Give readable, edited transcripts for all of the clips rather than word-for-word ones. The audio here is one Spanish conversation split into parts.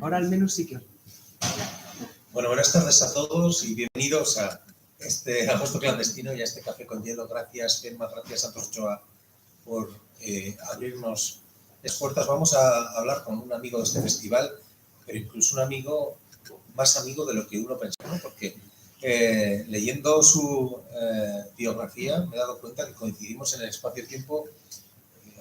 Ahora al menos sí que... Bueno, buenas tardes a todos y bienvenidos a este agosto clandestino y a este café con hielo. Gracias, Gemma, gracias Santos Ochoa por abrirnos las puertas. Vamos a hablar con un amigo de este festival, pero incluso un amigo, más amigo de lo que uno pensa, ¿no? Porque leyendo su biografía me he dado cuenta que coincidimos en el espacio-tiempo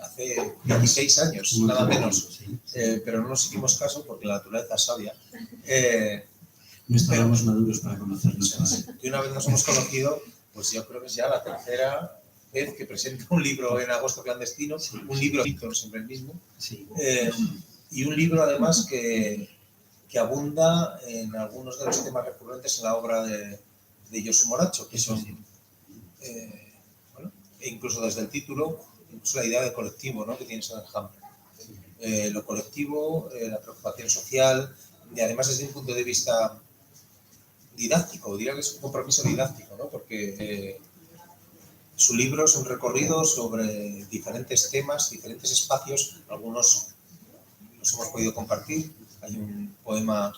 hace 26 años, nada menos, pero no nos hicimos caso porque la naturaleza es sabia. No estábamos maduros para conocernos. Y una vez nos hemos conocido, pues yo creo que es ya la tercera vez que presento un libro en agosto clandestino, sí, un libro siempre el mismo, sí. Y un libro además que abunda en algunos de los temas recurrentes en la obra de Josu Moracho, que son, bueno, incluso desde el título, incluso la idea de colectivo, ¿no?, que tienes en Enjambre. Lo colectivo, la preocupación social, y además desde un punto de vista didáctico, diría que es un compromiso didáctico, ¿no? Porque su libro es un recorrido sobre diferentes temas, diferentes espacios, algunos los hemos podido compartir. Hay un poema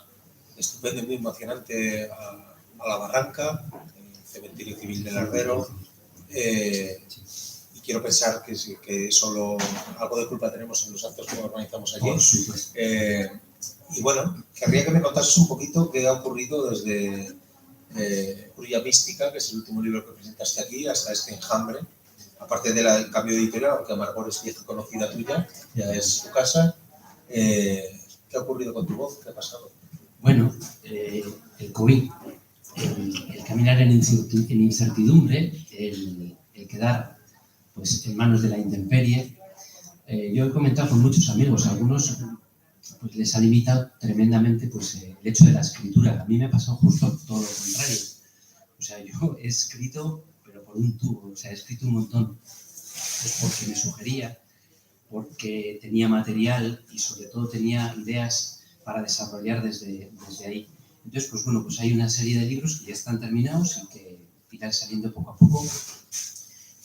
estupendo y muy emocionante a la barranca, el cementerio civil del Ardero, y quiero pensar que solo algo de culpa tenemos en los actos que organizamos allí. Y bueno, querría que me contases un poquito qué ha ocurrido desde Uria Mística, que es el último libro que presentaste aquí, hasta este Enjambre. Aparte del cambio de editorial, aunque Amargor es vieja conocida tuya, ya es tu casa. ¿Qué ha ocurrido con tu voz? ¿Qué ha pasado? Bueno, el COVID, el caminar en incertidumbre, el quedar pues, en manos de la intemperie. Yo he comentado con muchos amigos, algunos pues les ha limitado tremendamente pues, el hecho de la escritura. A mí me ha pasado justo todo lo contrario. O sea, yo he escrito, pero por un tubo, o sea, he escrito un montón. Pues porque me sugería, porque tenía material y sobre todo tenía ideas para desarrollar desde ahí. Entonces, pues bueno, pues hay una serie de libros que ya están terminados y que irán saliendo poco a poco,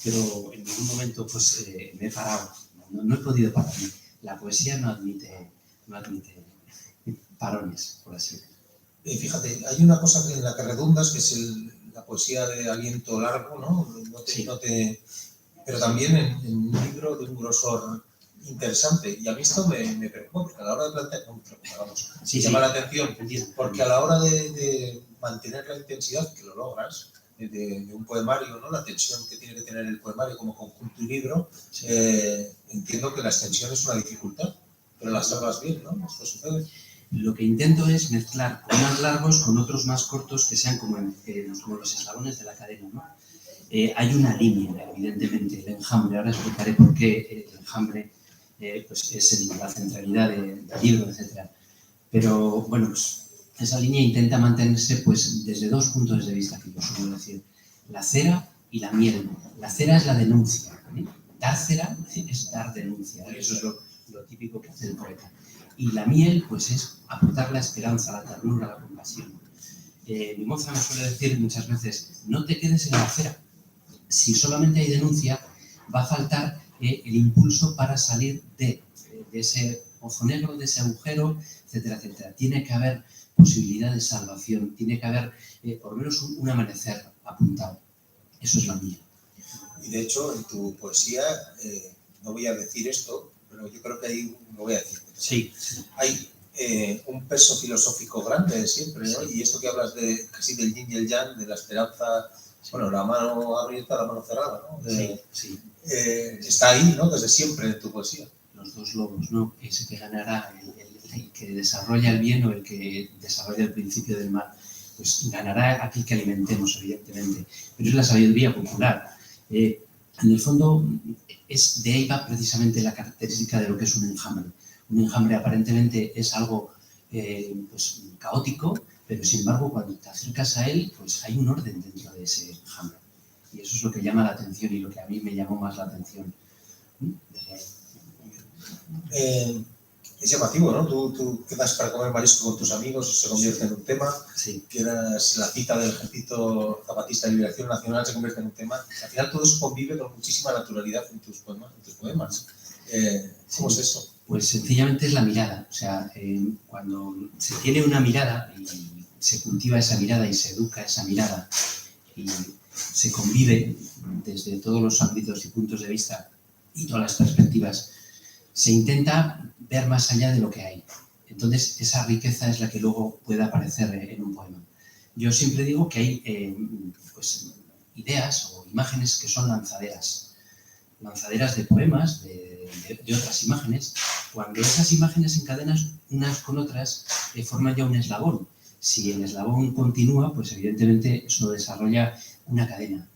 pero en ningún momento pues me he parado, no he podido parar. La poesía no admite parones, por así decirlo. Fíjate, hay una cosa en la que redundas, que es la poesía de aliento largo, ¿no? Sí. Pero también en un libro de un grosor interesante. Y a mí esto me preocupa, porque a la hora de plantear, llama la atención, porque a la hora de mantener la intensidad, que lo logras, de un poemario, ¿no?, la tensión que tiene que tener el poemario como conjunto y libro, sí. Entiendo que la extensión es una dificultad, pero las hablas bien, ¿no? Esto sucede. Lo que intento es mezclar unos largos con otros más cortos que sean como los eslabones de la cadena, ¿no? Hay una línea, evidentemente, el enjambre. Ahora explicaré por qué el enjambre pues es la centralidad del libro, etc. Pero, bueno, pues esa línea intenta mantenerse pues, desde dos puntos de vista que yo suelo decir. La cera y la miel. La cera es la denuncia, ¿eh? Dar cera es dar denuncia, ¿eh? Eso es lo típico que hace el poeta. Y la miel, pues es aportar la esperanza, la ternura, la compasión. Mi moza me suele decir muchas veces, no te quedes en la cera. Si solamente hay denuncia, va a faltar el impulso para salir de ese pozo negro, de ese agujero, etcétera, etcétera. Tiene que haber posibilidad de salvación, tiene que haber por lo menos un amanecer apuntado. Eso es la mía. Y de hecho, en tu poesía, no voy a decir esto, pero yo creo que ahí lo voy a decir. Sí. Hay un peso filosófico grande siempre, ¿no? Y esto que hablas casi del yin y el yang, de la esperanza, bueno, la mano abierta, la mano cerrada, ¿no? Sí. Está ahí, ¿no? Desde siempre en tu poesía. Los dos lobos, ¿no? Ese que ganará, el que desarrolla el bien o el que desarrolla el principio del mal. Pues ganará aquel que alimentemos, evidentemente. Pero es la sabiduría popular. En el fondo, de ahí va precisamente la característica de lo que es un enjambre. Un enjambre aparentemente es algo pues, caótico, pero sin embargo cuando te acercas a él, pues hay un orden dentro de ese enjambre. Y eso es lo que llama la atención y lo que a mí me llamó más la atención. Es llamativo, ¿no? Tú quedas para comer marisco con tus amigos, se convierte en un tema. Sí. Quedas la cita del Ejército Zapatista de Liberación Nacional, se convierte en un tema. Al final todo eso convive con muchísima naturalidad en tus poemas. ¿Cómo es eso? Pues sencillamente es la mirada. O sea, cuando se tiene una mirada y se cultiva esa mirada y se educa esa mirada y se convive desde todos los ámbitos y puntos de vista y todas las perspectivas, se intenta ver más allá de lo que hay. Entonces, esa riqueza es la que luego puede aparecer en un poema. Yo siempre digo que hay pues, ideas o imágenes que son lanzaderas de poemas, de otras imágenes. Cuando esas imágenes encadenan unas con otras, forman ya un eslabón. Si el eslabón continúa, pues evidentemente eso desarrolla una cadena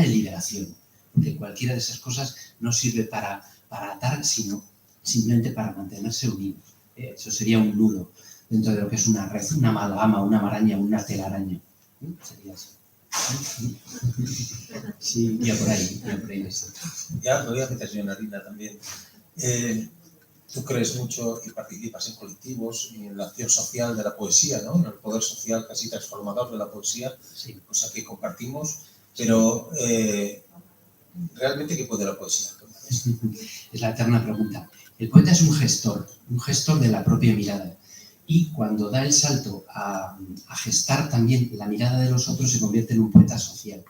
de liberación, porque cualquiera de esas cosas no sirve para atar, sino simplemente para mantenerse unidos. Eso sería un nudo dentro de lo que es una red, una amalgama, una maraña, una telaraña. Sería así. Sí, ya por ahí. Ya me voy a meter yo en harina también. Tú crees mucho y participas en colectivos y en la acción social de la poesía, ¿no? En el poder social casi transformador de la poesía, sí. Cosa que compartimos, pero ¿realmente qué puede la poesía? Es la eterna pregunta. El poeta es un gestor de la propia mirada. Y cuando da el salto a gestar también la mirada de los otros, se convierte en un poeta social.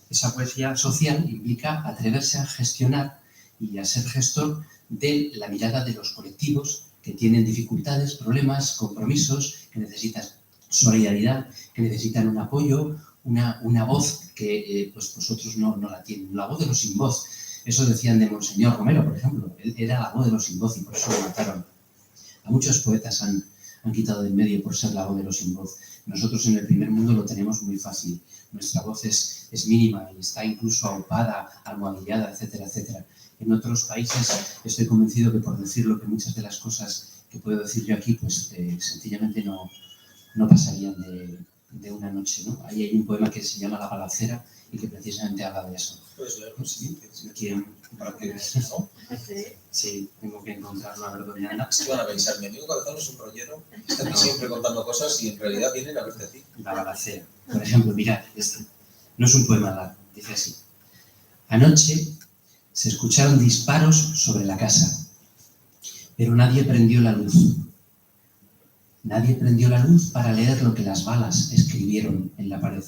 Esa poesía social implica atreverse a gestionar y a ser gestor de la mirada de los colectivos que tienen dificultades, problemas, compromisos, que necesitan solidaridad, que necesitan un apoyo, una voz que pues vosotros no la tienen. La voz de los sin voz. Eso decían de Monseñor Romero, por ejemplo. Él era la voz de los sin voz y por eso lo mataron. A muchos poetas han quitado del medio por ser la voz de los sin voz. Nosotros en el primer mundo lo tenemos muy fácil. Nuestra voz es mínima y está incluso aupada, almohadillada, etcétera, etcétera. En otros países estoy convencido que por decirlo, que muchas de las cosas que puedo decir yo aquí, pues sencillamente no pasarían de una noche, ¿no? Ahí hay un poema que se llama La balacera y que precisamente habla de eso. ¿Puedes leerlo? Sí. ¿Para qué es, no? Sí, tengo que encontrarlo a ver dónde anda. Es que van a pensar, mi amigo Cabezón es un rollero, está aquí siempre contando cosas y en realidad vienen a verte a ti. La balacera. Por ejemplo, mirad, este no es un poema largo, dice así. Anoche se escucharon disparos sobre la casa, pero nadie prendió la luz. Nadie prendió la luz para leer lo que las balas escribieron en la pared.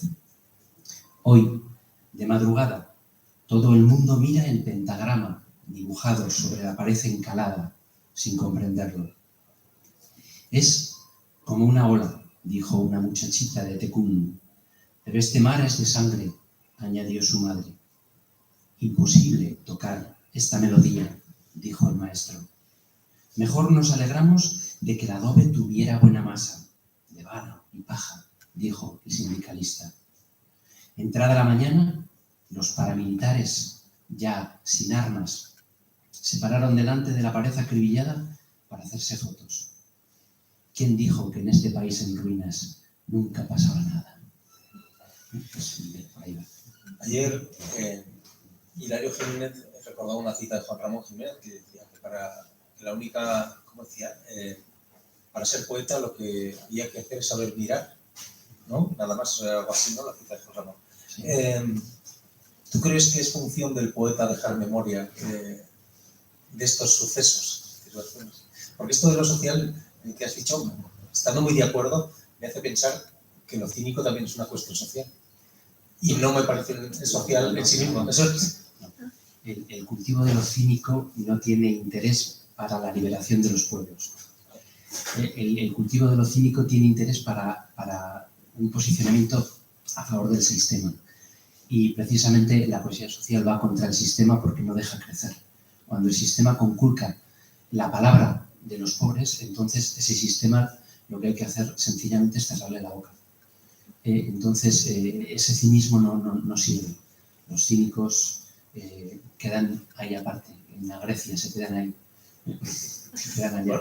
Hoy, de madrugada, todo el mundo mira el pentagrama dibujado sobre la pared encalada, sin comprenderlo. Es como una ola, dijo una muchachita de Tecún, pero este mar es de sangre, añadió su madre. Imposible tocar esta melodía, dijo el maestro. Mejor nos alegramos de que el adobe tuviera buena masa, de barro y paja, dijo el sindicalista. Entrada la mañana, los paramilitares, ya sin armas, se pararon delante de la pared acribillada para hacerse fotos. ¿Quién dijo que en este país en ruinas nunca pasaba nada? Pues, ahí va. Ayer Hilario Jiménez recordaba una cita de Juan Ramón Jiménez que decía que la única, ¿cómo decía? Para ser poeta lo que había que hacer es saber mirar, ¿no? Nada más, algo así, ¿no? La cita de Juan Ramón. Sí. ¿Tú crees que es función del poeta dejar memoria de estos sucesos? Porque esto de lo social que has dicho, estando muy de acuerdo, me hace pensar que lo cínico también es una cuestión social. Y no me parece social en sí mismo. El cultivo de lo cínico no tiene interés para la liberación de los pueblos. El cultivo de lo cínico tiene interés para un posicionamiento a favor del sistema. Y precisamente la poesía social va contra el sistema porque no deja crecer. Cuando el sistema conculca la palabra de los pobres, entonces ese sistema lo que hay que hacer sencillamente es cerrarle la boca. Entonces ese cinismo no sirve. Los cínicos quedan ahí aparte, en la Grecia se quedan ahí. Bueno,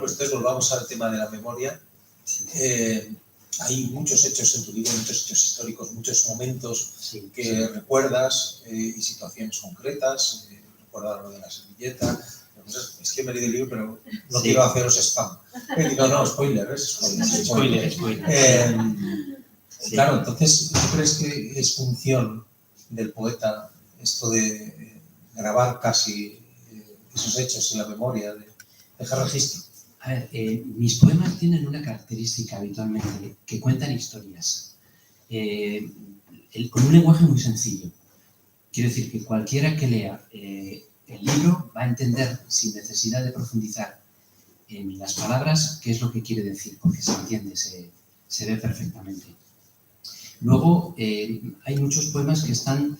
pues entonces volvamos al tema de la memoria. Sí. Hay muchos hechos en tu libro, muchos hechos históricos, muchos momentos que recuerdas y situaciones concretas. Recuerdas lo de la servilleta. Es que me he leído el libro, pero no quiero haceros spam. No, spoiler, es spoiler. Claro, entonces, ¿tú crees que es función del poeta esto de grabar casi esos hechos en la memoria, de dejar registro. A ver, mis poemas tienen una característica habitualmente, que cuentan historias, con un lenguaje muy sencillo. Quiero decir que cualquiera que lea el libro va a entender, sin necesidad de profundizar en las palabras, qué es lo que quiere decir, porque se entiende, se ve perfectamente. Luego, hay muchos poemas que están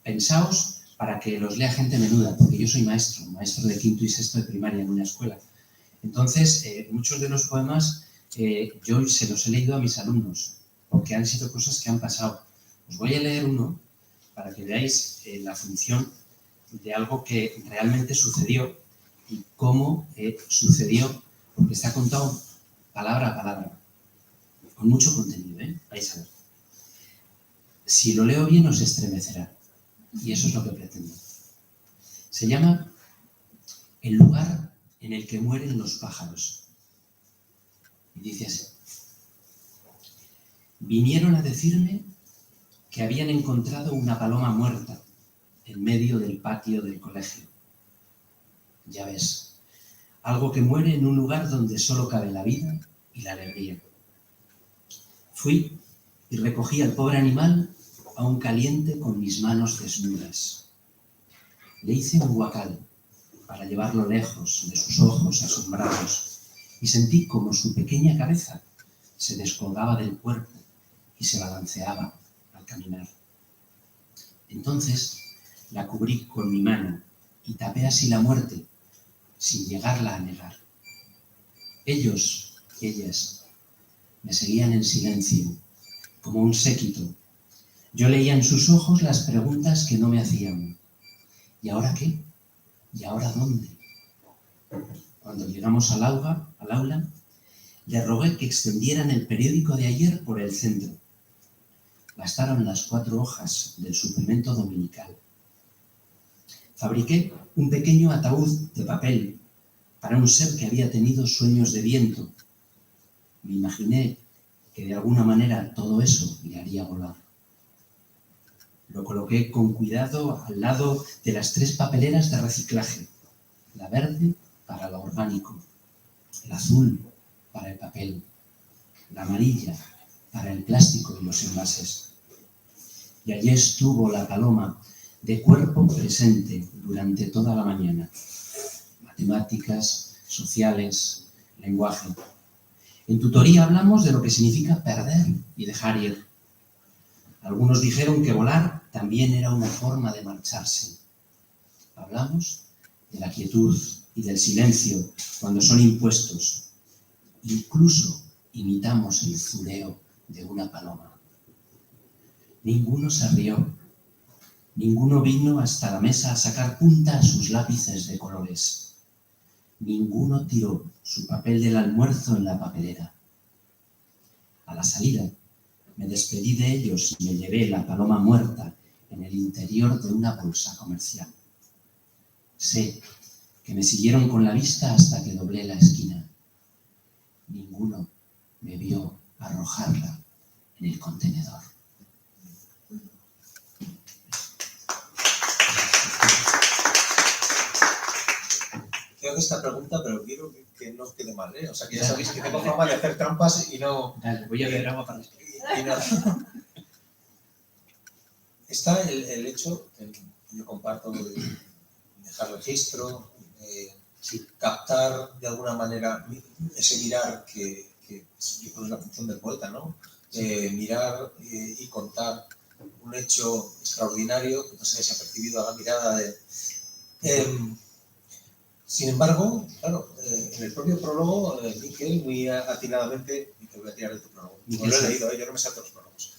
pensados para que los lea gente menuda, porque yo soy maestro de quinto y sexto de primaria en una escuela. Entonces, muchos de los poemas yo se los he leído a mis alumnos, porque han sido cosas que han pasado. Os voy a leer uno para que veáis la función de algo que realmente sucedió y cómo sucedió, porque está contado palabra a palabra, con mucho contenido, vais a ver. Si lo leo bien os estremecerá, y eso es lo que pretendo. Se llama El lugar en el que mueren los pájaros. Y dice así: vinieron a decirme que habían encontrado una paloma muerta en medio del patio del colegio. Ya ves, algo que muere en un lugar donde solo cabe la vida y la alegría. Fui y recogí al pobre animal aún caliente con mis manos desnudas. Le hice un huacal para llevarlo lejos de sus ojos asombrados y sentí como su pequeña cabeza se descolgaba del cuerpo y se balanceaba al caminar. Entonces la cubrí con mi mano y tapé así la muerte sin llegarla a negar. Ellos y ellas me seguían en silencio, como un séquito. Yo leía en sus ojos las preguntas que no me hacían. ¿Y ahora qué? ¿Y ahora dónde? Cuando llegamos al aula, le rogué que extendieran el periódico de ayer por el centro. Bastaron las 4 hojas del suplemento dominical. Fabriqué un pequeño ataúd de papel para un ser que había tenido sueños de viento. Me imaginé que de alguna manera todo eso le haría volar. Lo coloqué con cuidado al lado de las 3 papeleras de reciclaje. La verde para lo orgánico, el azul para el papel, la amarilla para el plástico y los envases. Y allí estuvo la paloma de cuerpo presente durante toda la mañana. Matemáticas, sociales, lenguaje. En tutoría hablamos de lo que significa perder y dejar ir. Algunos dijeron que volar también era una forma de marcharse. Hablamos de la quietud y del silencio cuando son impuestos. Incluso imitamos el zureo de una paloma. Ninguno se rió. Ninguno vino hasta la mesa a sacar punta a sus lápices de colores. Ninguno tiró su papel del almuerzo en la papelera. A la salida, me despedí de ellos y me llevé la paloma muerta en el interior de una bolsa comercial. Sé que me siguieron con la vista hasta que doblé la esquina. Ninguno me vio arrojarla en el contenedor. Creo que esta pregunta, pero quiero que no os quede mal, O sea, que ya sabéis que tengo fama de hacer trampas y no... Dale, voy a ver agua para esto. Está el hecho, yo comparto, de dejar registro, captar de alguna manera ese mirar que yo creo que es la función del poeta, ¿no? Mirar y contar un hecho extraordinario que pasa desapercibido a la mirada de... sin embargo, claro, en el propio prólogo, Miquel, muy atinadamente, y te voy a tirar de tu prólogo. No lo he leído, yo no me salto los prólogos.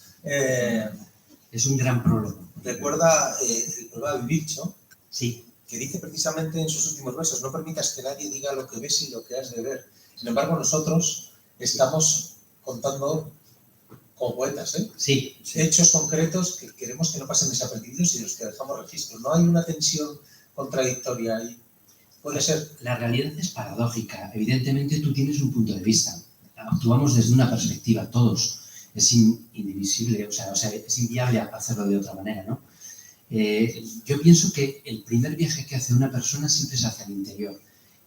Es un gran prólogo. Recuerda el poema de Vircho, sí, que dice precisamente en sus últimos versos: no permitas que nadie diga lo que ves y lo que has de ver. Sin embargo, nosotros estamos contando como poetas, sí, hechos concretos que queremos que no pasen desapercibidos y de los que dejamos registro. No hay una tensión contradictoria ahí. Puede ser. La realidad es paradójica. Evidentemente tú tienes un punto de vista. Actuamos desde una perspectiva, todos. Es indivisible, o sea, es inviable hacerlo de otra manera, ¿no? Yo pienso que el primer viaje que hace una persona siempre es hacia el interior.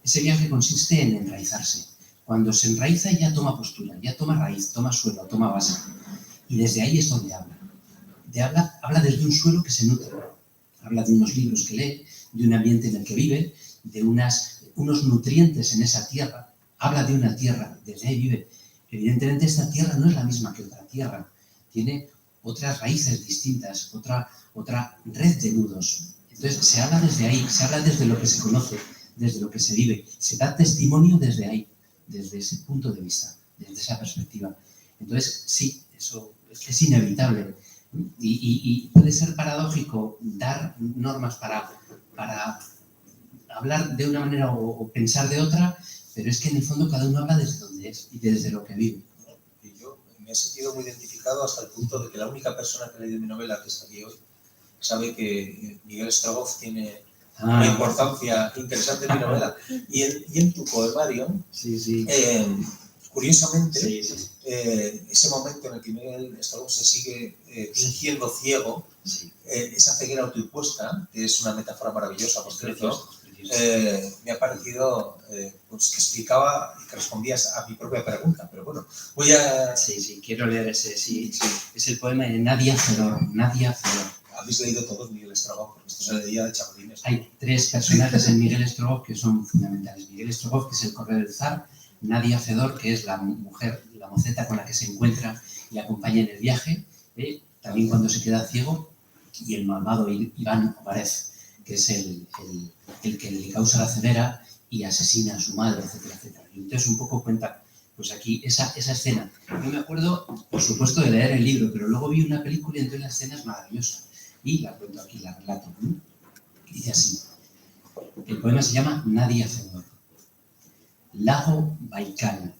Ese viaje consiste en enraizarse. Cuando se enraiza ya toma postura, ya toma raíz, toma suelo, toma base. Y desde ahí es donde habla. Habla desde un suelo que se nutre. Habla de unos libros que lee, de un ambiente en el que vive, de unos nutrientes en esa tierra. Habla de una tierra, desde ahí vive. Evidentemente esta tierra no es la misma que otra tierra. Tiene otras raíces distintas, otra red de nudos. Entonces se habla desde ahí, se habla desde lo que se conoce, desde lo que se vive. Se da testimonio desde ahí, desde ese punto de vista, desde esa perspectiva. Entonces sí, eso es inevitable. Y puede ser paradójico dar normas para hablar de una manera o pensar de otra, pero es que en el fondo cada uno habla desde donde es y desde lo que vive. Y yo me he sentido muy identificado hasta el punto de que la única persona que ha leído mi novela, que está aquí hoy, sabe que Miguel Strogoff tiene una importancia interesante en mi novela. Y en tu poemario, curiosamente, ese momento en el que Miguel Strogoff se sigue fingiendo ciego, esa ceguera autoimpuesta, que es una metáfora maravillosa, por cierto, me ha parecido pues, que explicaba y que respondías a mi propia pregunta, pero bueno, voy a... Sí, quiero leer ese, es el poema de Nadia Fedor. ¿Habéis leído todos Miguel Strogoff? Porque esto se leía de chavalines. Hay 3 personajes en Miguel Strogoff que son fundamentales. Miguel Strogoff, que es el correo del zar, Nadia Fedor, que es la mujer, la moceta con la que se encuentra y le acompaña en el viaje, también cuando se queda ciego, y el malvado Iván Ovarev, que es el que le causa la ceguera y asesina a su madre, etcétera, etcétera. Y entonces un poco cuenta, pues aquí, esa escena. Yo me acuerdo, por supuesto, de leer el libro, pero luego vi una película y entonces la escena es maravillosa. Y la cuento aquí, la relato. Dice así. El poema se llama Nadia Fedor. Lago Baikal.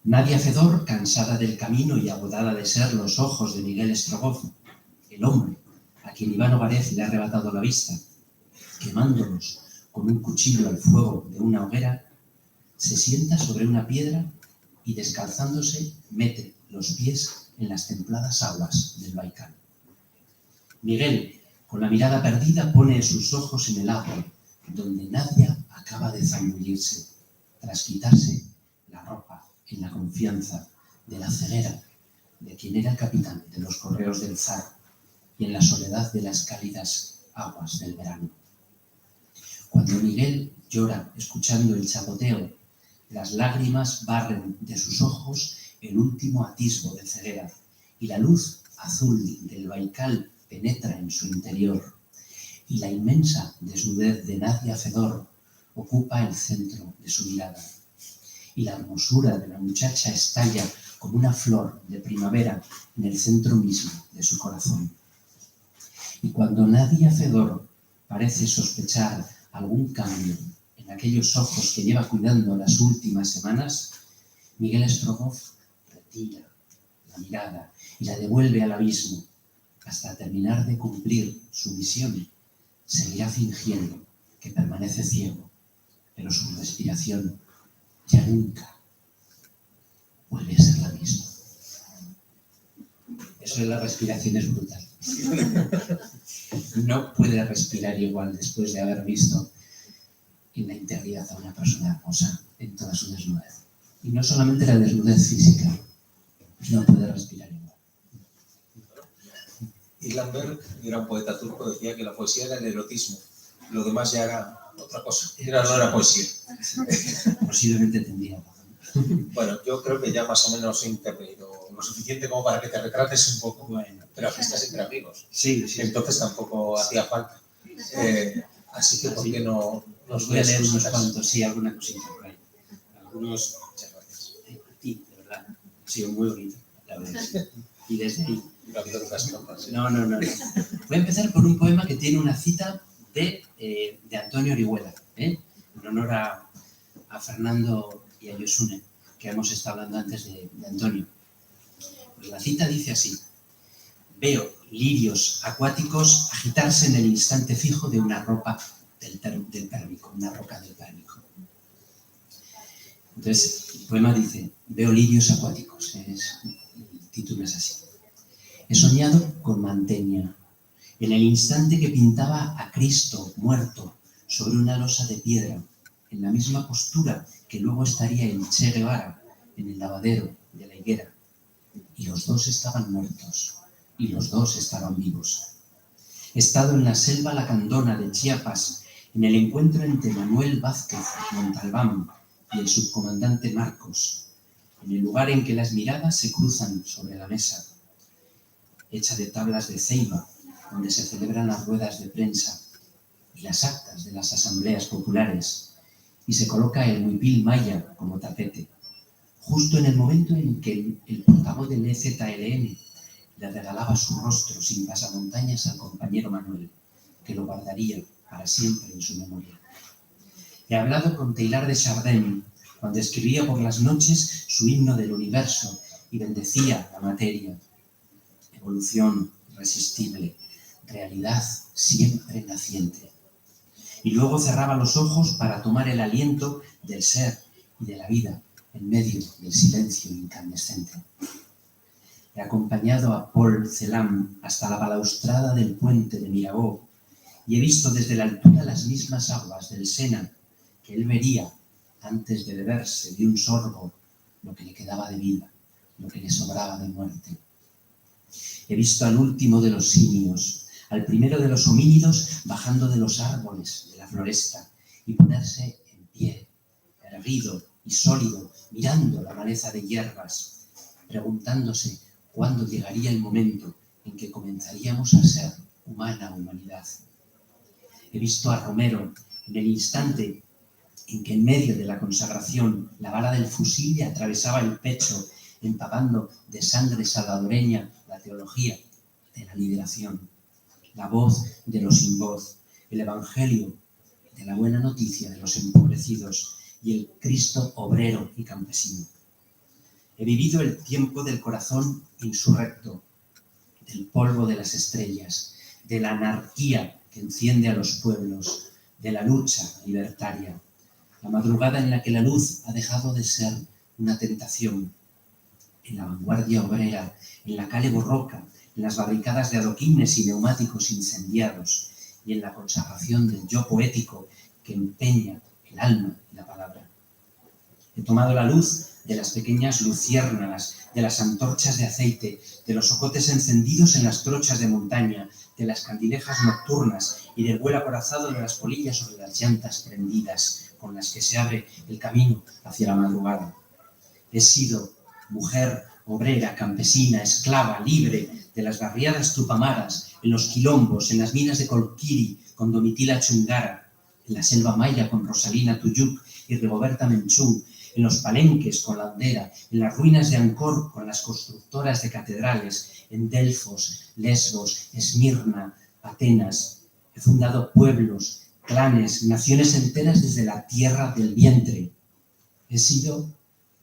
Nadia Fedor, cansada del camino y agudada de ser los ojos de Miguel Strogoff, el hombre a quien Iván Ovarev le ha arrebatado la vista, quemándolos con un cuchillo al fuego de una hoguera, se sienta sobre una piedra y descalzándose mete los pies en las templadas aguas del Baikal. Miguel, con la mirada perdida, pone sus ojos en el agua, donde Nadia acaba de zambullirse, tras quitarse la ropa en la confianza de la ceguera de quien era el capitán de los correos del zar y en la soledad de las cálidas aguas del verano. Cuando Miguel llora escuchando el chapoteo, las lágrimas barren de sus ojos el último atisbo de ceguera y la luz azul del Baikal penetra en su interior y la inmensa desnudez de Nadia Fedor ocupa el centro de su mirada y la hermosura de la muchacha estalla como una flor de primavera en el centro mismo de su corazón. Y cuando Nadia Fedor parece sospechar algún cambio en aquellos ojos que lleva cuidando las últimas semanas, Miguel Strogoff retira la mirada y la devuelve al abismo. Hasta terminar de cumplir su misión, seguirá fingiendo que permanece ciego, pero su respiración ya nunca vuelve a ser la misma. Eso de la respiración es brutal. No puede respirar igual después de haber visto en la integridad a una persona hermosa en toda su desnudez. Y no solamente la desnudez física, no puede respirar igual. Island Berg, gran poeta turco, decía que la poesía era el erotismo, lo demás ya era otra cosa, no era poesía. Posiblemente tendría razón. Bueno, yo creo que ya más o menos he intervenido lo suficiente como para que te retrates un poco, Bueno, pero aquí estás entre amigos, sí. Entonces tampoco hacía falta. Así que, ¿por qué no os voy a leer unos cuantos, alguna cosita por ahí. Algunos, muchas gracias. A ti, de verdad, ha sido muy bonito, la verdad. Y desde ahí. No ha habido nunca trampas, ¿sí? No. Voy a empezar por un poema que tiene una cita de Antonio Orihuela, en honor a Fernando y a Yosune, que hemos estado hablando antes de Antonio. Pues la cita dice así: veo lirios acuáticos agitarse en el instante fijo de una ropa del Pérmico, una roca del Pérmico. Entonces, el poema dice: veo lirios acuáticos, el título es así. He soñado con Mantegna, en el instante que pintaba a Cristo muerto sobre una losa de piedra, en la misma postura que luego estaría el Che Guevara en el lavadero de la higuera. Y los dos estaban muertos, y los dos estaban vivos. He estado en la selva lacandona de Chiapas, en el encuentro entre Manuel Vázquez Montalbán y el subcomandante Marcos, en el lugar en que las miradas se cruzan sobre la mesa, hecha de tablas de ceiba, donde se celebran las ruedas de prensa y las actas de las asambleas populares, y se coloca el huipil maya como tapete, justo en el momento en que el portavoz del EZLN le regalaba su rostro sin pasamontañas al compañero Manuel, que lo guardaría para siempre en su memoria. He hablado con Teilhard de Chardin cuando escribía por las noches su himno del universo y bendecía la materia. Evolución irresistible, realidad siempre naciente. Y luego cerraba los ojos para tomar el aliento del ser y de la vida en medio del silencio incandescente. He acompañado a Paul Celan hasta la balaustrada del puente de Mirabeau y he visto desde la altura las mismas aguas del Sena que él vería antes de beberse de un sorbo lo que le quedaba de vida, lo que le sobraba de muerte. He visto al último de los simios, al primero de los homínidos bajando de los árboles de la floresta y ponerse en pie, erguido y sólido, mirando la maleza de hierbas, preguntándose cuándo llegaría el momento en que comenzaríamos a ser humana humanidad. He visto a Romero en el instante en que en medio de la consagración la bala del fusil le atravesaba el pecho, empapando de sangre salvadoreña la teología de la liberación, la voz de los sin voz, el evangelio de la buena noticia de los empobrecidos y el Cristo obrero y campesino. He vivido el tiempo del corazón insurrecto, del polvo de las estrellas, de la anarquía que enciende a los pueblos, de la lucha libertaria, la madrugada en la que la luz ha dejado de ser una tentación, en la vanguardia obrera, en la calle Borroca, en las barricadas de adoquines y neumáticos incendiados y en la consagración del yo poético que empeña el alma y la palabra. He tomado la luz de las pequeñas luciérnagas, de las antorchas de aceite, de los ocotes encendidos en las trochas de montaña, de las candilejas nocturnas y del vuelo acorazado de las polillas sobre las llantas prendidas con las que se abre el camino hacia la madrugada. He sido mujer, obrera, campesina, esclava, libre de las barriadas tupamaras, en los quilombos, en las minas de Colquiri con Domitila Chungara, en la selva maya con Rosalina Tuyuk y Rigoberta Menchú, en los palenques con Landera, en las ruinas de Angkor con las constructoras de catedrales, en Delfos, Lesbos, Esmirna, Atenas. He fundado pueblos, clanes, naciones enteras desde la tierra del vientre. He sido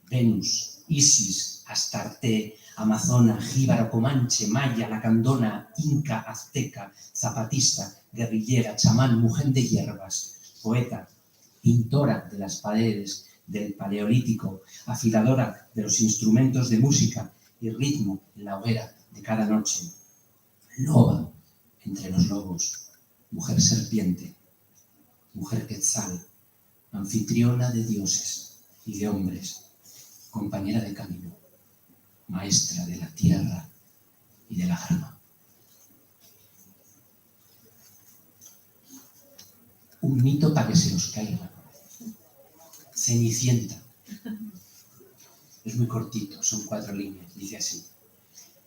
Venus, Isis, Astarte, Amazona, Jíbaro, Comanche, Maya, Lacandona, Inca, Azteca, Zapatista, guerrillera, chamán, mujer de hierbas, poeta, pintora de las paredes del Paleolítico, afiladora de los instrumentos de música y ritmo en la hoguera de cada noche, loba entre los lobos, mujer serpiente, mujer quetzal, anfitriona de dioses y de hombres, compañera de camino, maestra de la tierra y de la alma. Un mito para que se os caiga. Cenicienta. Es muy cortito, son 4 líneas, dice así.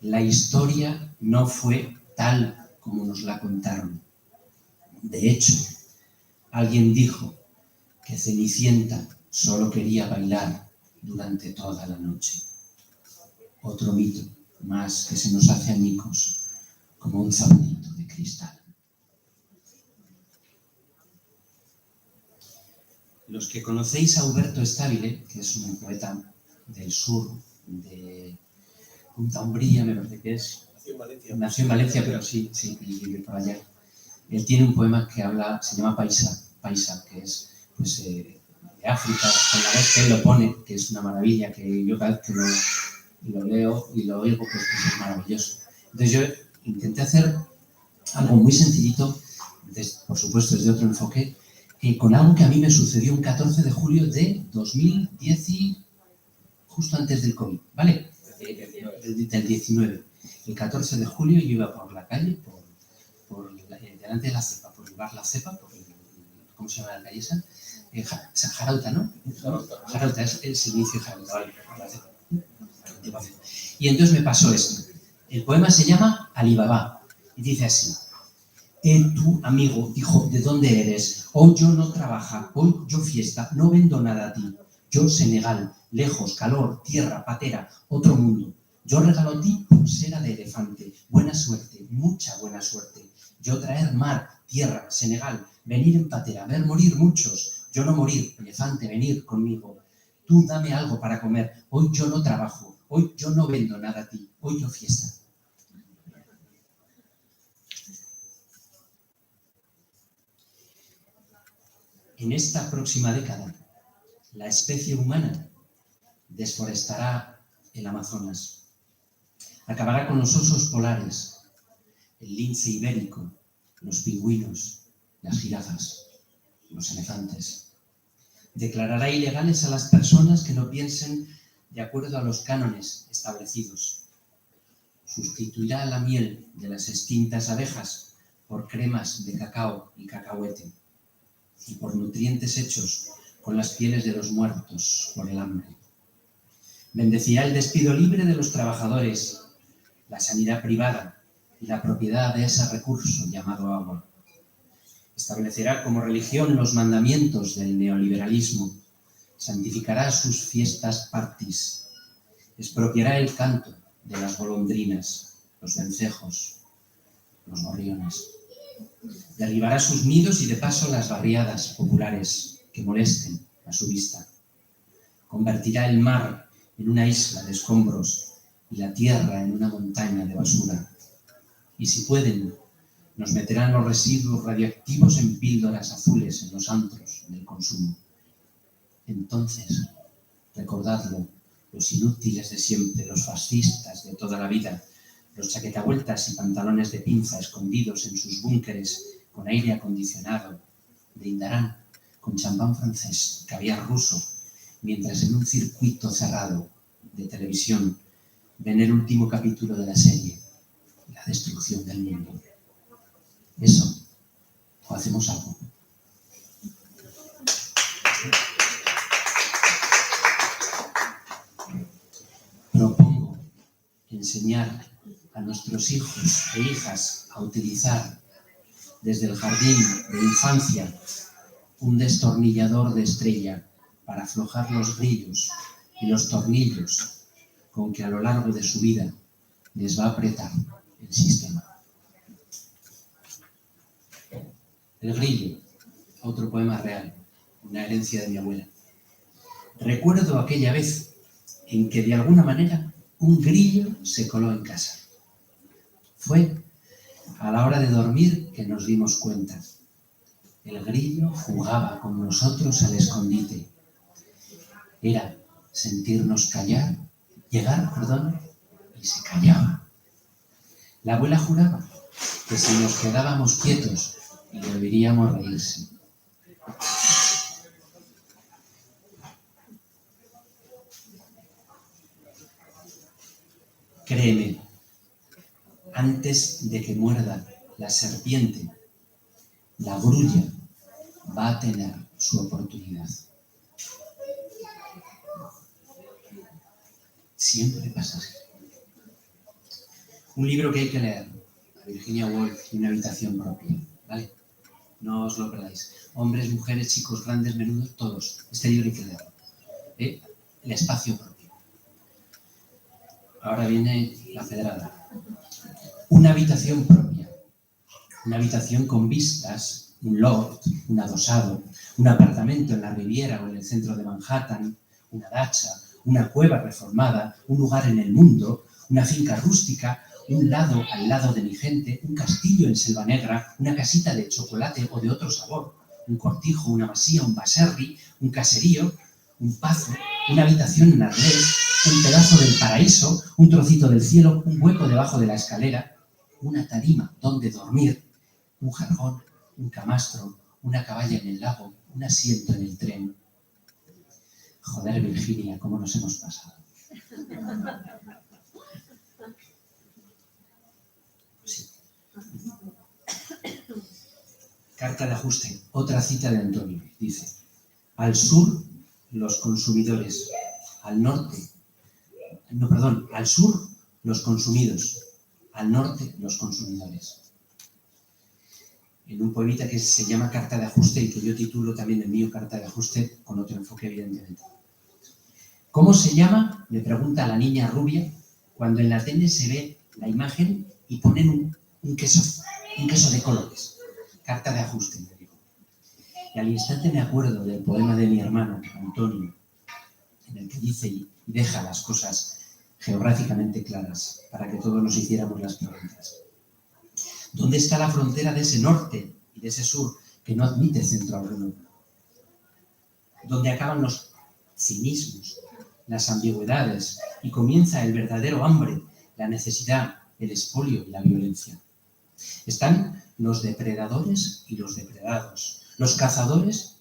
La historia no fue tal como nos la contaron. De hecho, alguien dijo que Cenicienta solo quería bailar durante toda la noche. Otro mito más que se nos hace añicos, como un zapatito de cristal. Los que conocéis a Huberto Stabile, que es un poeta del sur, de Punta Umbría, me parece que es. Nació en Valencia, pero sí, vive por allá. Él tiene un poema que habla, se llama Paisa, que es pues, de África, con la voz que él lo pone, que es una maravilla, que yo cada vez que lo leo y lo oigo, pues es maravilloso. Entonces yo intenté hacer algo muy sencillito, por supuesto desde otro enfoque, con algo que a mí me sucedió un 14 de julio de 2010, justo antes del COVID, ¿vale? Del 19. El 14 de julio yo iba por la calle, delante de la cepa, por el bar La Cepa, ¿cómo se llama la calle esa? Jarauta, ¿no? Jarauta, es el inicio de Jarauta, ¿vale? La Cepa. Y entonces me pasó esto. El poema se llama Alibaba y dice así: tú, amigo, hijo, ¿de dónde eres? Hoy yo no trabaja, hoy yo fiesta, no vendo nada a ti. Yo, Senegal, lejos, calor, tierra, patera, otro mundo. Yo regalo a ti pulsera de elefante, buena suerte, mucha buena suerte. Yo traer mar, tierra, Senegal, venir en patera, ver morir muchos. Yo no morir, elefante, venir conmigo. Tú dame algo para comer, hoy yo no trabajo, hoy yo no vendo nada a ti, hoy yo fiesta. En esta próxima década, la especie humana desforestará el Amazonas, acabará con los osos polares, el lince ibérico, los pingüinos, las jirafas, los elefantes. Declarará ilegales a las personas que no piensen de acuerdo a los cánones establecidos. Sustituirá la miel de las extintas abejas por cremas de cacao y cacahuete y por nutrientes hechos con las pieles de los muertos por el hambre. Bendecirá el despido libre de los trabajadores, la sanidad privada y la propiedad de ese recurso llamado agua. Establecerá como religión los mandamientos del neoliberalismo, santificará sus fiestas partis, expropiará el canto de las golondrinas, los vencejos, los gorriones. Derribará sus nidos y de paso las barriadas populares que molesten a su vista. Convertirá el mar en una isla de escombros y la tierra en una montaña de basura. Y si pueden, nos meterán los residuos radioactivos en píldoras azules en los antros del consumo. Entonces, recordadlo, los inútiles de siempre, los fascistas de toda la vida, los chaquetavueltas y pantalones de pinza escondidos en sus búnkeres con aire acondicionado, brindarán con champán francés, caviar ruso, mientras en un circuito cerrado de televisión ven el último capítulo de la serie, la destrucción del mundo. Eso, o hacemos algo. Propongo enseñar a nuestros hijos e hijas a utilizar desde el jardín de infancia un destornillador de estrella para aflojar los grillos y los tornillos con que a lo largo de su vida les va a apretar el sistema. El grillo, otro poema real, una herencia de mi abuela. Recuerdo aquella vez en que de alguna manera un grillo se coló en casa. Fue a la hora de dormir que nos dimos cuenta. El grillo jugaba con nosotros al escondite. Era sentirnos llegar, y se callaba. La abuela juraba que si nos quedábamos quietos le oiríamos reírse. Créeme, antes de que muerda la serpiente, la grulla va a tener su oportunidad. Siempre pasa así. Un libro que hay que leer, a Virginia Woolf y una habitación propia, ¿vale? No os lo perdáis. Hombres, mujeres, chicos, grandes, menudos, todos. Este libro hay que leerlo. El espacio propio. Ahora viene la pedrada. Una habitación propia. Una habitación con vistas, un loft, un adosado, un apartamento en la Riviera o en el centro de Manhattan, una dacha, una cueva reformada, un lugar en el mundo, una finca rústica, un lado al lado de mi gente, un castillo en Selva Negra, una casita de chocolate o de otro sabor, un cortijo, una masía, un baserri, un caserío, un pazo, una habitación en Arles, un pedazo del paraíso, un trocito del cielo, un hueco debajo de la escalera, una tarima donde dormir, un jargón, un camastro, una caballa en el lago, un asiento en el tren. Joder, Virginia, cómo nos hemos pasado. Sí. Carta de ajuste, otra cita de Antonio. Dice, al sur los consumidores, al sur los consumidos, al norte los consumidores. En un poemita que se llama Carta de ajuste y que yo titulo también el mío Carta de ajuste con otro enfoque evidentemente. ¿Cómo se llama?, le pregunta a la niña rubia cuando en la tele se ve la imagen y ponen un queso de colores. Carta de ajuste, le digo. Y al instante me acuerdo del poema de mi hermano, Antonio, en el que dice y deja las cosas geográficamente claras para que todos nos hiciéramos las preguntas. ¿Dónde está la frontera de ese norte y de ese sur que no admite centro alguno? ¿Dónde acaban los cinismos, las ambigüedades y comienza el verdadero hambre, la necesidad, el expolio y la violencia? Están los depredadores y los depredados, los cazadores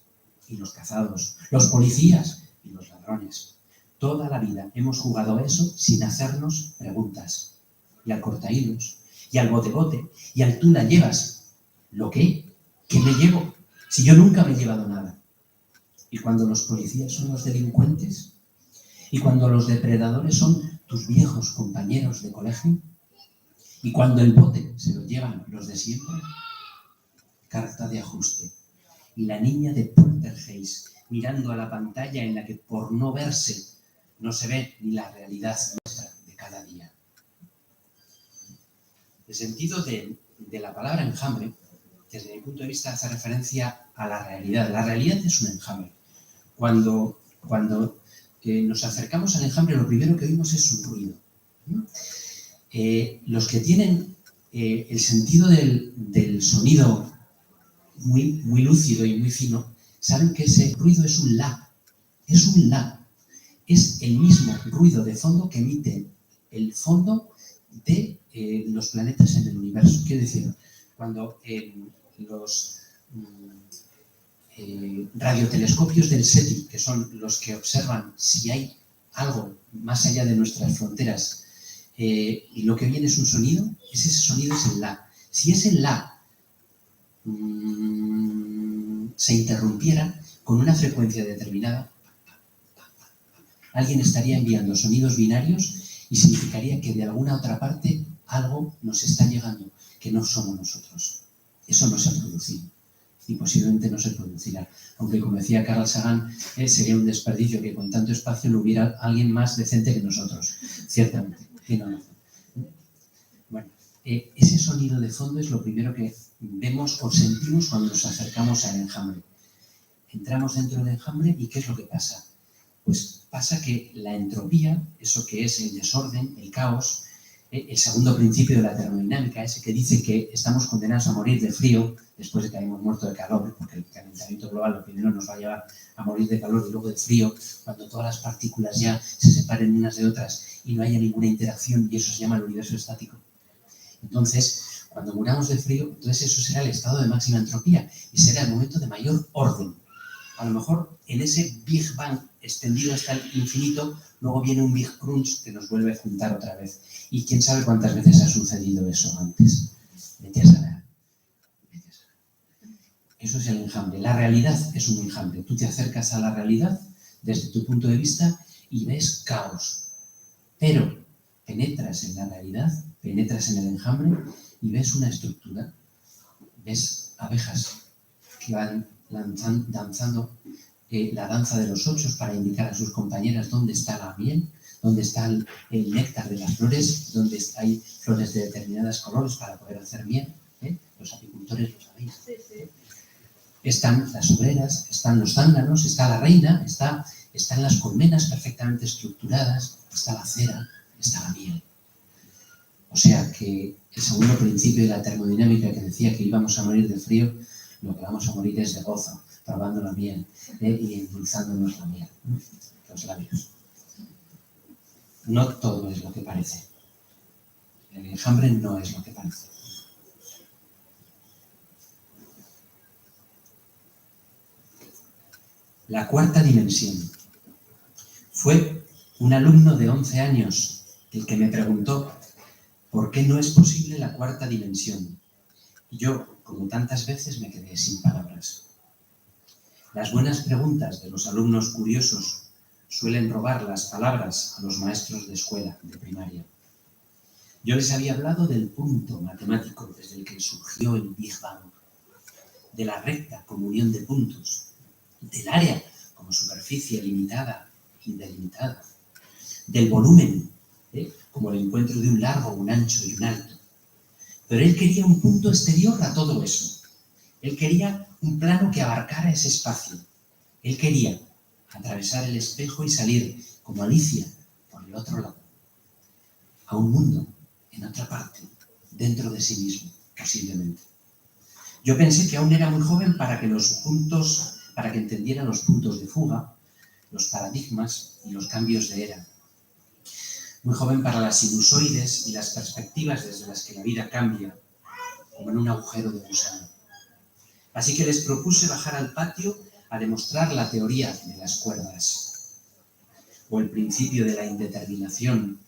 y los cazados, los policías y los ladrones. Toda la vida hemos jugado a eso sin hacernos preguntas. Y al cortahilos, y al bote-bote, y al tú la llevas. ¿Lo qué? ¿Qué me llevo? Si yo nunca me he llevado nada. Y cuando los policías son los delincuentes, y cuando los depredadores son tus viejos compañeros de colegio, y cuando el bote se lo llevan los de siempre. Carta de ajuste. Y la niña de Poltergeist mirando a la pantalla en la que por no verse no se ve ni la realidad nuestra de cada día. El sentido de la palabra enjambre, desde mi punto de vista, hace referencia a la realidad. La realidad es un enjambre. Cuando nos acercamos al enjambre, lo primero que oímos es un ruido. Los que tienen el sentido del sonido muy, muy lúcido y muy fino, saben que ese ruido es un la. Es un la. Es el mismo ruido de fondo que emite el fondo de los planetas en el universo. Quiero decir, cuando los radiotelescopios del SETI, que son los que observan si hay algo más allá de nuestras fronteras, y lo que viene es un sonido, ese sonido es el la. Si ese la se interrumpiera con una frecuencia determinada, alguien estaría enviando sonidos binarios y significaría que de alguna otra parte algo nos está llegando, que no somos nosotros. Eso no se ha producido y posiblemente no se producirá. Aunque, como decía Carl Sagan, sería un desperdicio que con tanto espacio no hubiera alguien más decente que nosotros. Ciertamente. Bueno, ese sonido de fondo es lo primero que vemos o sentimos cuando nos acercamos al enjambre. Entramos dentro del enjambre y ¿qué es lo que pasa? Pues pasa que la entropía, eso que es el desorden, el caos, el segundo principio de la termodinámica, ese que dice que estamos condenados a morir de frío después de que hayamos muerto de calor, porque el calentamiento global lo primero nos va a llevar a morir de calor y luego de frío, cuando todas las partículas ya se separen unas de otras y no haya ninguna interacción, y eso se llama el universo estático. Entonces, cuando muramos de frío, entonces eso será el estado de máxima entropía y será el momento de mayor orden. A lo mejor en ese Big Bang extendido hasta el infinito, luego viene un Big Crunch que nos vuelve a juntar otra vez. Y quién sabe cuántas veces ha sucedido eso antes. Vete a saber. Eso es el enjambre. La realidad es un enjambre. Tú te acercas a la realidad desde tu punto de vista y ves caos. Pero penetras en la realidad, penetras en el enjambre y ves una estructura. Ves abejas que van danzando la danza de los 8 para indicar a sus compañeras dónde está la miel, dónde está el néctar de las flores, dónde hay flores de determinados colores para poder hacer miel. Los apicultores lo sabéis. Sí, sí. Están las obreras, están los zánganos, está la reina, están las colmenas perfectamente estructuradas, está la cera, está la miel. O sea que el segundo principio de la termodinámica que decía que íbamos a morir de frío, lo que vamos a morir es de gozo, probando la miel y endulzándonos la miel, los labios. No todo es lo que parece. El enjambre no es lo que parece. La cuarta dimensión. Fue un alumno de 11 años el que me preguntó por qué no es posible la cuarta dimensión. Y yo, como tantas veces, me quedé sin palabras. Las buenas preguntas de los alumnos curiosos suelen robar las palabras a los maestros de escuela, de primaria. Yo les había hablado del punto matemático desde el que surgió el Big Bang, de la recta como unión de puntos, del área como superficie limitada e indelimitada, del volumen como el encuentro de un largo, un ancho y un alto. Pero él quería un punto exterior a todo eso. Él quería un plano que abarcara ese espacio. Él quería atravesar el espejo y salir, como Alicia, por el otro lado, a un mundo en otra parte, dentro de sí mismo, posiblemente. Yo pensé que aún era muy joven para que entendiera los puntos de fuga, los paradigmas y los cambios de era. Muy joven para las sinusoides y las perspectivas desde las que la vida cambia, como en un agujero de gusano. Así que les propuse bajar al patio a demostrar la teoría de las cuerdas, o el principio de la indeterminación,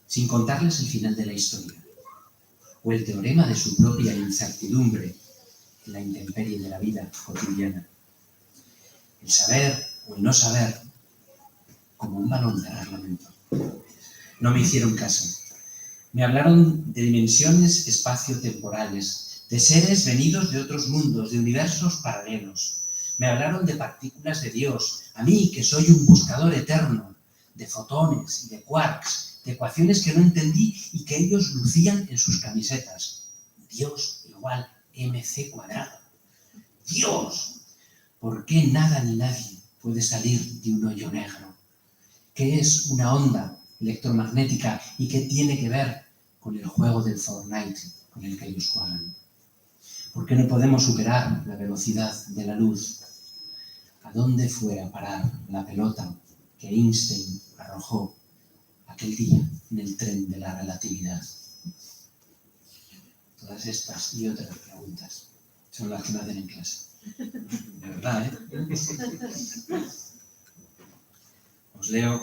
sin contarles el final de la historia, o el teorema de su propia incertidumbre en la intemperie de la vida cotidiana. El saber o el no saber, como un balón de reglamento. No me hicieron caso. Me hablaron de dimensiones espaciotemporales, de seres venidos de otros mundos, de universos paralelos. Me hablaron de partículas de Dios, a mí que soy un buscador eterno, de fotones y de quarks, de ecuaciones que no entendí y que ellos lucían en sus camisetas. Dios igual mc². ¡Dios! ¿Por qué nada ni nadie puede salir de un hoyo negro? ¿Qué es una onda electromagnética y qué tiene que ver con el juego del Fortnite con el que ellos juegan? ¿Por qué no podemos superar la velocidad de la luz? ¿A dónde fue a parar la pelota que Einstein arrojó aquel día en el tren de la relatividad? Todas estas y otras preguntas son las que me hacen en clase. De verdad, ¿eh? Os leo...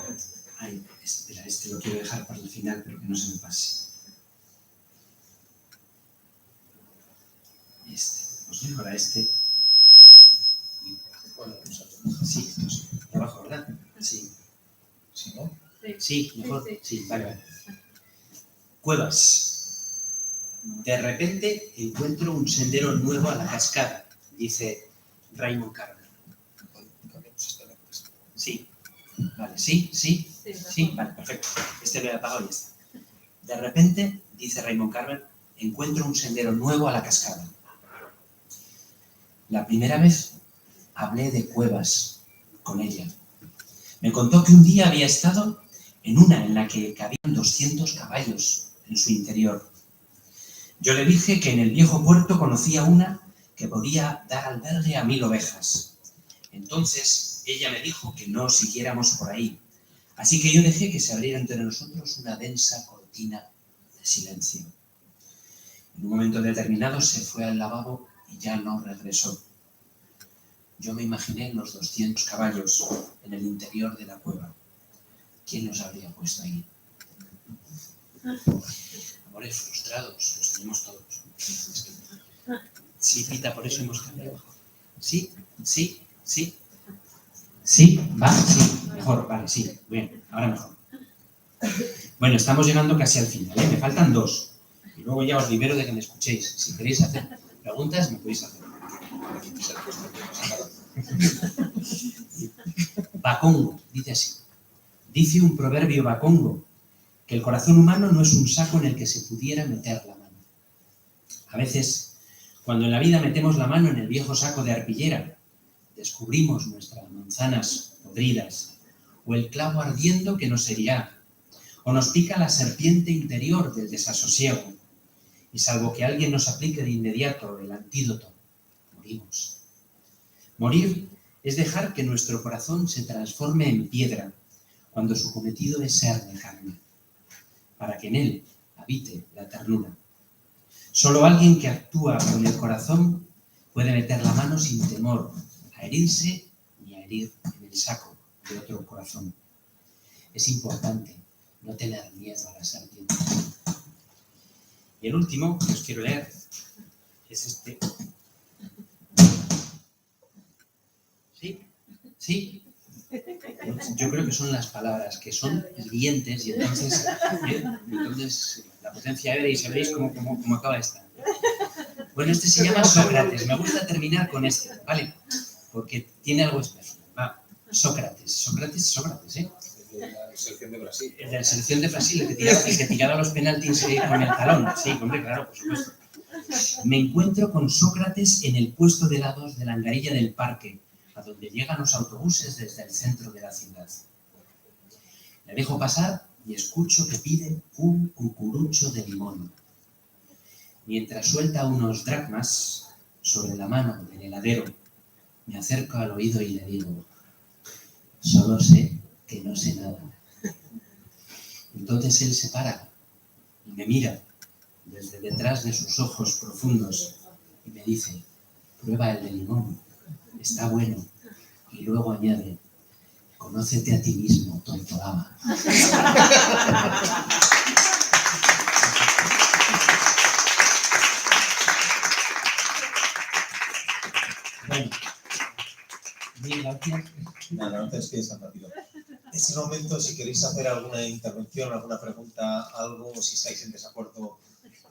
Ay, espera, este lo quiero dejar para el final, pero que no se me pase. Os leo ahora este. Sí, esto sí. De abajo, ¿verdad? Sí. ¿Sí, no? Sí, mejor. Sí, vale. Cuevas. De repente encuentro un sendero nuevo a la cascada, dice Raymond Carver. Sí. Vale, sí, vale, perfecto. Este lo he apagado y ya está. De repente, dice Raymond Carver, encuentro un sendero nuevo a la cascada. La primera vez hablé de cuevas con ella. Me contó que un día había estado en una en la que cabían 200 caballos en su interior. Yo le dije que en el viejo puerto conocía una que podía dar albergue a 1000 ovejas. Entonces ella me dijo que no siguiéramos por ahí. Así que yo dejé que se abriera entre nosotros una densa cortina de silencio. En un momento determinado se fue al lavabo y ya no regresó. Yo me imaginé los 200 caballos en el interior de la cueva. ¿Quién los habría puesto ahí? Amores frustrados, los tenemos todos. Sí, Pita, por eso hemos cambiado. Sí, va, sí, mejor, vale, sí, bien, ahora mejor. Bueno, estamos llegando casi al final, ¿eh? Me faltan 2. Y luego ya os libero de que me escuchéis. Si queréis hacer preguntas, me podéis hacer. Bacongo, dice así. Dice un proverbio bacongo que el corazón humano no es un saco en el que se pudiera meter la mano. A veces, cuando en la vida metemos la mano en el viejo saco de arpillera, descubrimos nuestras manzanas podridas, o el clavo ardiendo que nos herirá, o nos pica la serpiente interior del desasosiego, y salvo que alguien nos aplique de inmediato el antídoto, morimos. Morir es dejar que nuestro corazón se transforme en piedra, cuando su cometido es ser de carne, para que en él habite la ternura. Solo alguien que actúa con el corazón puede meter la mano sin temor a herirse ni a venir en el saco de otro corazón. Es importante no tener miedo a las serpientes. Y el último que os quiero leer es este. ¿Sí? ¿Sí? Yo creo que son las palabras que son hirientes y entonces la potencia aérea y sabréis cómo acaba esta. Bueno, este se llama Sócrates. Me gusta terminar con este, ¿vale? Porque tiene algo especial. Va, Sócrates, ¿eh? De la selección de Brasil. El de la selección de Brasil, el que tiraba los penaltis con el talón. Sí, hombre, claro, por supuesto. Me encuentro con Sócrates en el puesto de helados de la angarilla del parque, a donde llegan los autobuses desde el centro de la ciudad. Le dejo pasar y escucho que pide un cucurucho de limón. Mientras suelta unos dracmas sobre la mano del heladero, me acerco al oído y le digo: solo sé que no sé nada. Entonces él se para y me mira desde detrás de sus ojos profundos y me dice: prueba el de limón, está bueno. Y luego añade: conócete a ti mismo, tontolaba. Bueno, bien, gracias. Nada, no te despides tan rápido. En este momento, si queréis hacer alguna intervención, alguna pregunta, algo, si estáis en desacuerdo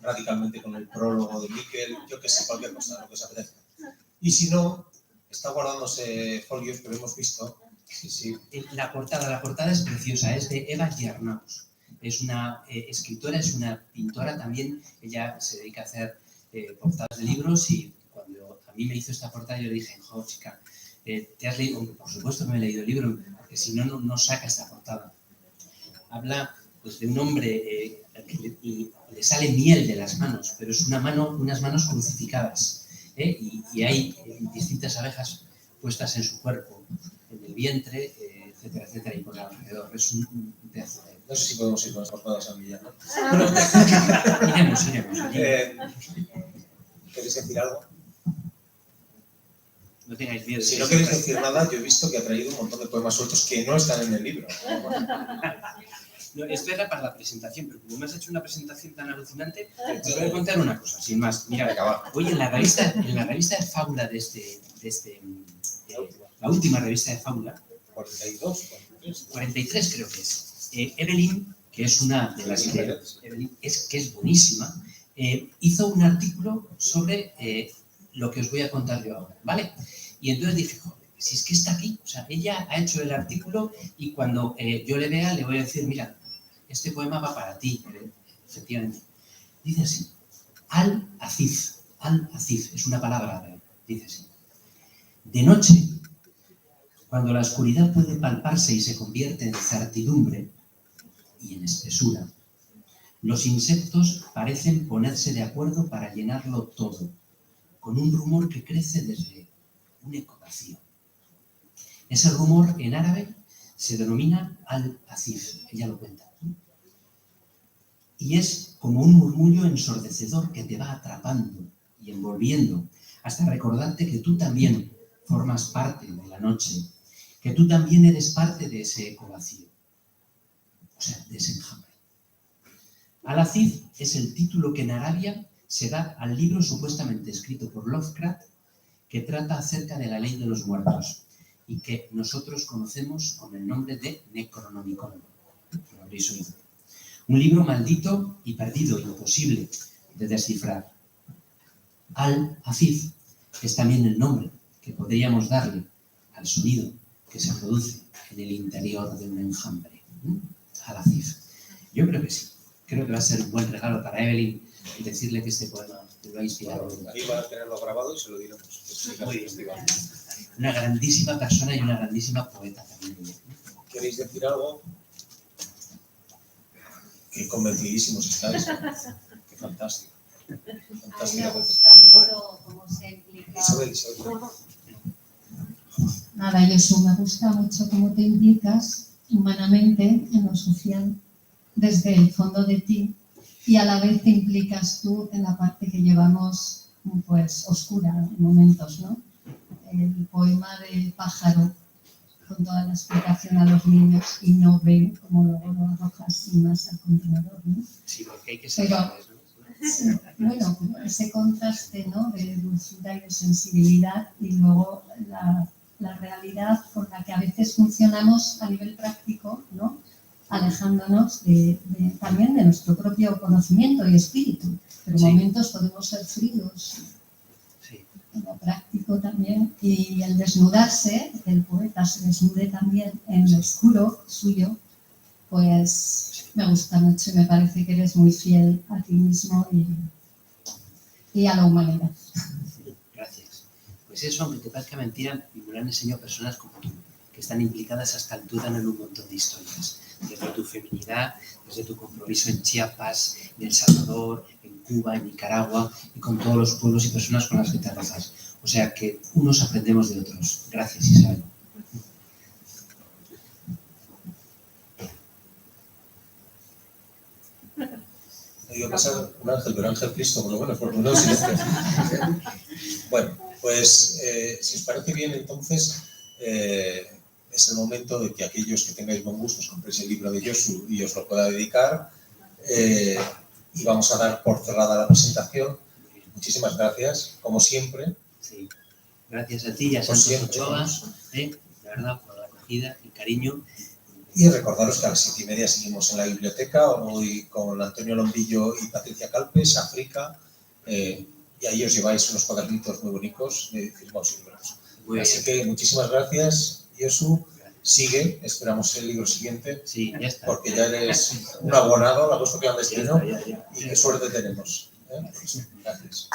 radicalmente con el prólogo de Miquel, yo que sé, cualquier cosa, lo que os apetezca. Y si no, está guardándose folios, pero hemos visto. Sí. La portada es preciosa, es de Eva Giarnaus. Es una escritora, es una pintora también. Ella se dedica a hacer portadas de libros y cuando a mí me hizo esta portada yo le dije: jo, chica, ¿te has leído? Por supuesto que me he leído el libro, porque si no, no saca esta portada. Habla pues, de un hombre que le sale miel de las manos, pero es unas manos crucificadas, y hay distintas abejas puestas en su cuerpo, en el vientre, etcétera, etcétera, y por alrededor. Es un pedazo de... No sé si podemos ir con las portadas a Millán, ¿no? Bueno, iremos. ¿Queréis decir algo? No tengáis miedo. Si no queréis decir nada, yo he visto que ha traído un montón de poemas sueltos que no están en el libro. No, esto era para la presentación, pero como me has hecho una presentación tan alucinante, te voy a contar una cosa, sin más. Mira, hoy en la revista de Fábula la última revista de Fábula, 43 creo que es, Evelyn, que es una de las que es buenísima, hizo un artículo sobre lo que os voy a contar yo ahora, ¿vale? Y entonces dije: joder, si es que está aquí, o sea, ella ha hecho el artículo y cuando yo le vea le voy a decir: mira, este poema va para ti, efectivamente. Dice así: Al-Azif, es una palabra árabe, dice así: de noche, cuando la oscuridad puede palparse y se convierte en certidumbre y en espesura, los insectos parecen ponerse de acuerdo para llenarlo todo, con un rumor que crece desde un eco vacío. Ese rumor en árabe se denomina al-azif, ella lo cuenta. Y es como un murmullo ensordecedor que te va atrapando y envolviendo hasta recordarte que tú también formas parte de la noche, que tú también eres parte de ese eco vacío, o sea, de ese enjambre. Al-Azif es el título que en Arabia se da al libro supuestamente escrito por Lovecraft que trata acerca de la ley de los muertos y que nosotros conocemos con el nombre de Necronomicon. Lo habréis oído. Un libro maldito y perdido, imposible de descifrar. Al-Azif es también el nombre que podríamos darle al sonido que se produce en el interior de un enjambre. Al-Azif. Yo creo que sí. Creo que va a ser un buen regalo para Evelyn y decirle que este poema le va a inspirar. Ahí va a tenerlo grabado y se lo diremos. Muy bien. Una grandísima persona y una grandísima poeta también. ¿Queréis decir algo? Qué convencidísimos estáis. Qué fantástico. A mí me gusta mucho cómo se implica. Isabel. Nada, Jesús, me gusta mucho cómo te implicas humanamente en lo social desde el fondo de ti y a la vez te implicas tú en la parte que llevamos pues oscura en momentos, ¿no? El poema del pájaro con toda la explicación a los niños y no ven cómo luego lo arrojas sin más al contenedor, ¿no? Sí, porque hay que ser Pero, sí, bueno, ese contraste, ¿no?, de dulzura y de sensibilidad y luego la realidad con la que a veces funcionamos a nivel práctico, ¿no?, alejándonos también de nuestro propio conocimiento y espíritu. Pero Sí. momentos podemos ser fríos, Sí. en lo práctico también, y el desnudarse, que el poeta se desnude también en lo oscuro suyo, pues me gusta mucho y me parece que eres muy fiel a ti mismo y a la humanidad. Gracias. Pues eso, aunque te parezca mentira, me lo han enseñado personas como tú, que están implicadas hasta el tuétano en un montón de historias. Desde tu feminidad, desde tu compromiso en Chiapas, en El Salvador, en Cuba, en Nicaragua y con todos los pueblos y personas con las que te rozas. O sea que unos aprendemos de otros. Gracias, Isabel. Iba a pasar un ángel, pero Ángel Cristo, por lo menos, por lo menos silencio. Bueno, pues si os parece bien, entonces es el momento de que aquellos que tengáis buen gusto os compréis el libro de Josu y os lo pueda dedicar. Y vamos a dar por cerrada la presentación. Muchísimas gracias, como siempre. Sí. Gracias a ti y a Santos Ochoa, la verdad, por la acogida y cariño. Y recordaros que a las 7:30 seguimos en la biblioteca, hoy con Antonio Lombillo y Patricia Calpes, África, y ahí os lleváis unos cuadernitos muy bonitos de firmados libros. Así que muchísimas gracias, Josu. Sigue, esperamos el libro siguiente, sí, ya está. Porque ya eres un abonado al agosto clandestino ya. Y qué suerte tenemos. Pues, gracias.